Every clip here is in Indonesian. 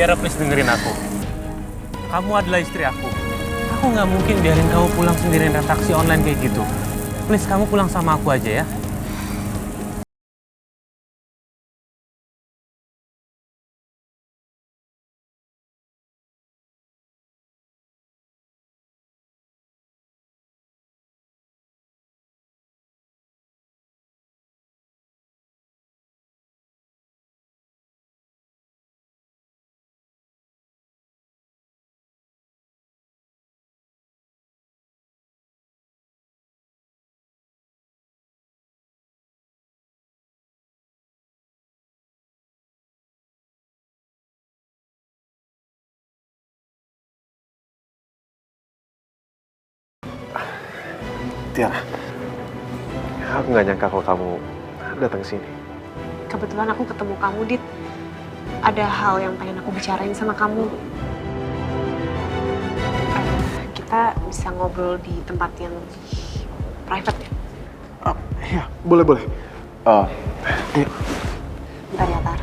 Tiara, please dengerin aku. Kamu adalah istri aku. Aku nggak mungkin biarin kamu pulang sendirian naik taksi online kayak gitu. Please, kamu pulang sama aku aja ya. Tiara, aku nggak nyangka kalau kamu datang ke sini. Kebetulan aku ketemu kamu, Dit. Ada hal yang pengen aku bicarain sama kamu. Kita bisa ngobrol di tempat yang private ya? Iya, boleh. Iya. Bentar ya, Tar.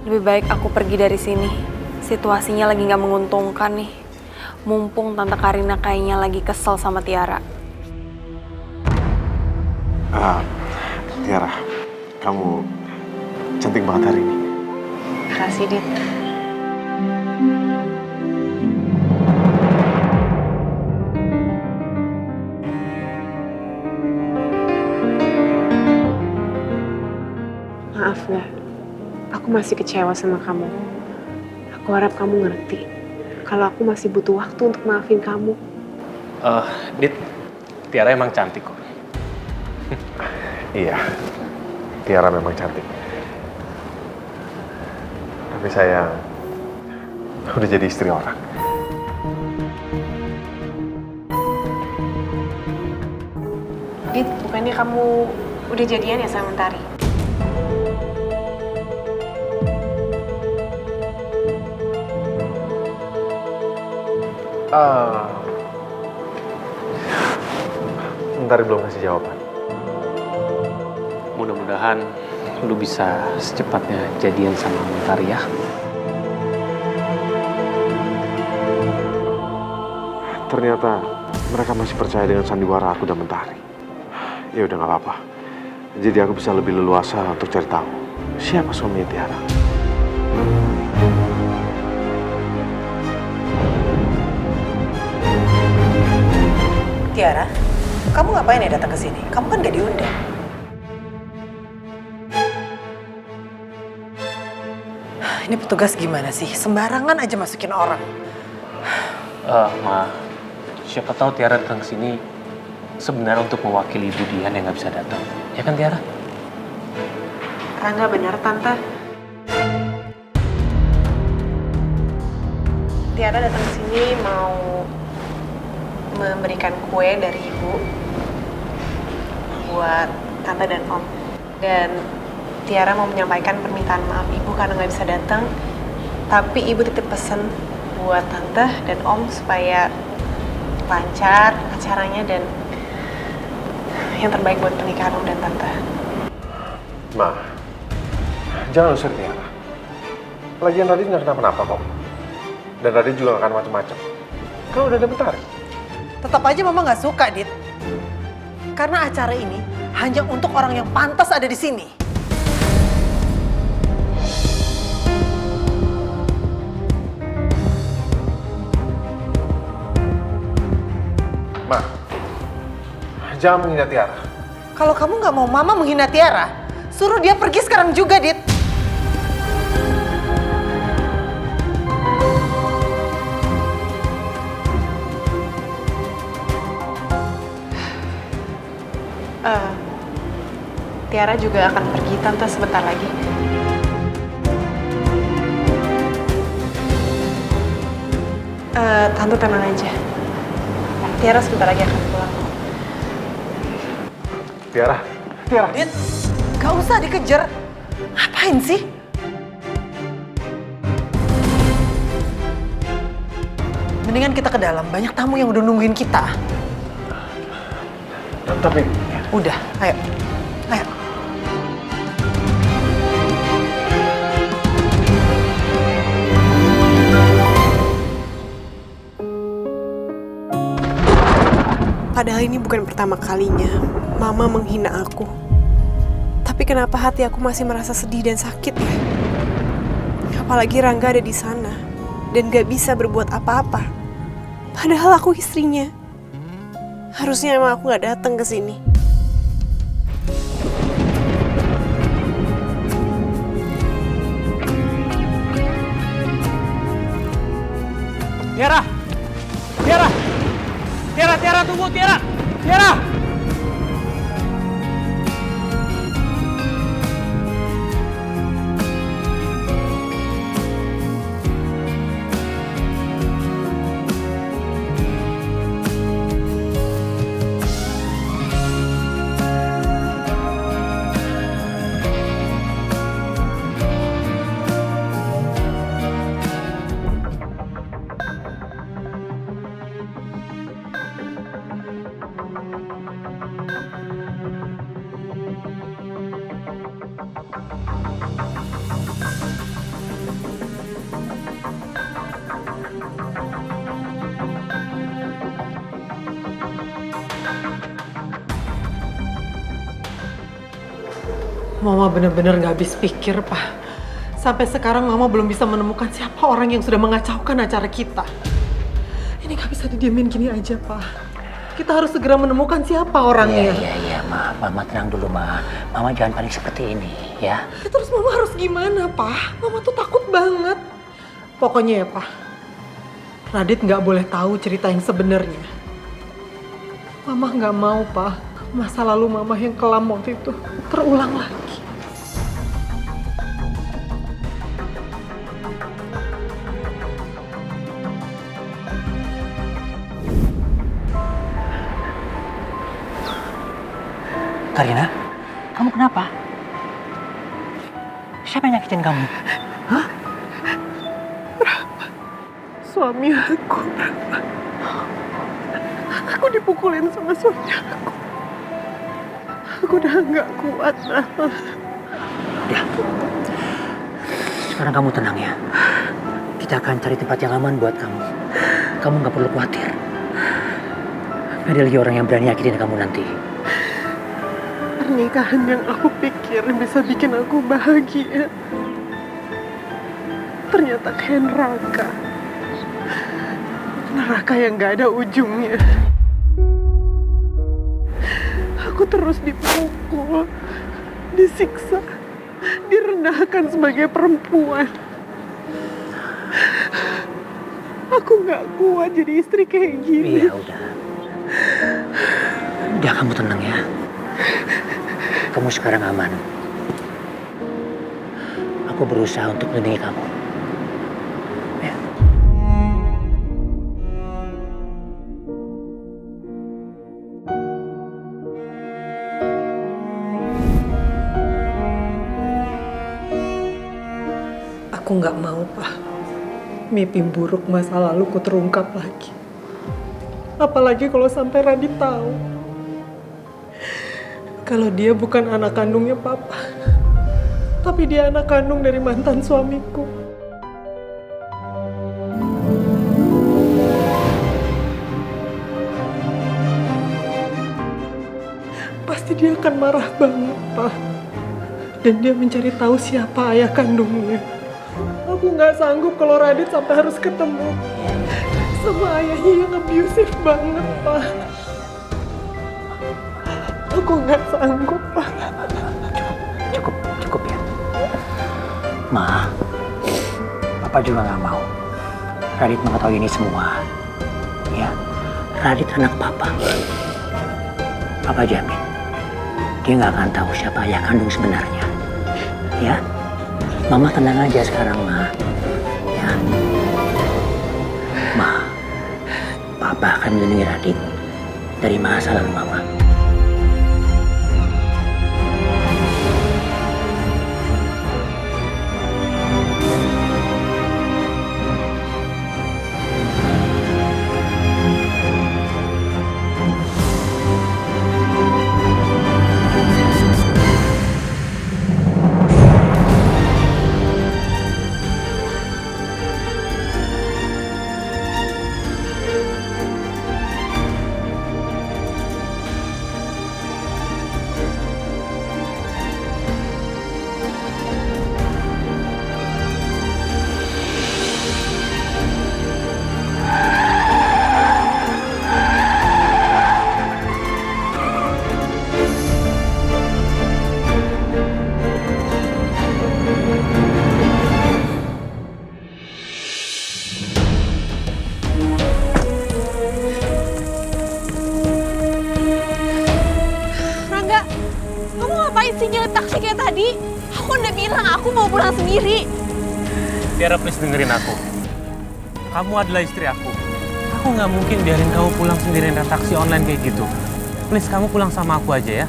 Lebih baik aku pergi dari sini. Situasinya lagi nggak menguntungkan nih. Mumpung Tante Karina kayaknya lagi kesel sama Tiara. Tiara, kamu cantik banget hari ini. Makasih, Dit. Maaf ya, aku masih kecewa sama kamu. Aku harap kamu ngerti kalau aku masih butuh waktu untuk maafin kamu. Dit, Tiara emang cantik kok. Iya, Tiara memang cantik. Tapi sayang, udah jadi istri orang. Dit, bukannya kamu udah jadian ya sama Mentari? Mentari belum kasih jawaban. Mudah-mudahan lu bisa secepatnya jadian sama Mentari ya. Ternyata mereka masih percaya dengan sandiwara aku dan Mentari. Ya udah nggak apa-apa. Jadi aku bisa lebih leluasa untuk cari tahu siapa suaminya Tiara. Tiara, kamu ngapain ya datang ke sini? Kamu kan gak diundang. Ini petugas gimana sih? Sembarangan aja masukin orang. Ma, siapa tahu Tiara datang ke sini sebenarnya untuk mewakili Ibu Dian yang nggak bisa datang. Ya kan, Tiara? Rangga benar, Tante. Tiara datang ke sini mau memberikan kue dari Ibu buat Tante dan Om. Dan Tiara mau menyampaikan permintaan maaf Ibu karena nggak bisa datang. Tapi Ibu titip pesan buat Tante dan Om supaya lancar acaranya dan yang terbaik buat pernikahan Om dan Tante. Ma, jangan usir Tiara. Lagian Radit nggak kenapa-napa kok. Dan Radit juga nggak akan macam-macam. Kalau udah ada Mentari. Tetap aja Mama gak suka, Dit. Karena acara ini hanya untuk orang yang pantas ada di sini. Ma, jangan menghina Tiara. Kalau kamu gak mau Mama menghina Tiara, suruh dia pergi sekarang juga, Dit. Tiara juga akan pergi, Tante, sebentar lagi. Tante tenang aja. Tiara sebentar lagi akan pulang. Tiara. Dit, gak usah dikejar. Ngapain sih? Mendingan kita ke dalam, banyak tamu yang udah nungguin kita. Tapi Udah, ayo. Ayo. Padahal ini bukan pertama kalinya Mama menghina aku. Tapi kenapa hati aku masih merasa sedih dan sakit ya? Apalagi Rangga ada di sana dan gak bisa berbuat apa-apa. Padahal aku istrinya. Harusnya emang aku gak datang ke sini. Tiara! Tiara! Tiara, Tiara, tunggu, Tiara! Tiara! Mama benar-benar gak habis pikir, Pak. Sampai sekarang Mama belum bisa menemukan siapa orang yang sudah mengacaukan acara kita. Ini gak bisa didiamin gini aja, Pak. Kita harus segera menemukan siapa orangnya. Iya, Ma. Mama tenang dulu, Ma. Mama jangan panik seperti ini, ya. Ya, terus Mama harus gimana, Pak? Mama tuh takut banget. Pokoknya ya, Pak. Radit gak boleh tahu cerita yang sebenarnya. Mama gak mau, Pak. Masa lalu Mama yang kelam waktu itu terulang lagi. Karina, kamu kenapa? Siapa yang nyakitin kamu? Hah? Suami aku. Aku dipukulin sama suami aku. Aku udah nggak kuat, Rama. Ya. Sekarang kamu tenang ya. Kita akan cari tempat yang aman buat kamu. Kamu nggak perlu khawatir. Nggak ada lagi orang yang berani nyakitin kamu nanti. Pernikahan yang aku pikir bisa bikin aku bahagia. Ternyata kayak neraka. Neraka yang gak ada ujungnya. Aku terus dipukul, disiksa, direndahkan sebagai perempuan. Aku gak kuat jadi istri kayak gini. Iya, udah. Udah, kamu tenang ya. Kamu sekarang aman. Aku berusaha untuk melindungi kamu. Ya. Aku nggak mau, Pak. Mimpi buruk masa laluku terungkap lagi. Apalagi kalau sampai Radit tahu. Kalau dia bukan anak kandungnya Papa. Tapi dia anak kandung dari mantan suamiku. Pasti dia akan marah banget, Pak. Dan dia mencari tahu siapa ayah kandungnya. Aku nggak sanggup kalau Radit sampai harus ketemu sama ayahnya yang abusive banget, Pak. Aku nggak sanggup, Pak. Cukup ya. Ma, Papa juga nggak mau Radit mengetahui ini semua. Ya, Radit anak Papa. Papa jamin dia nggak akan tahu siapa ayah kandung sebenarnya. Ya, Mama tenang aja sekarang, Ma. Ya, Ma, Papa akan melindungi Radit dari masa lalu Mama. Aku udah bilang aku mau pulang sendiri. Tiara, please dengerin aku. Kamu adalah istri aku. Aku nggak mungkin biarin kamu pulang sendirian naik taksi online kayak gitu. Please, kamu pulang sama aku aja ya.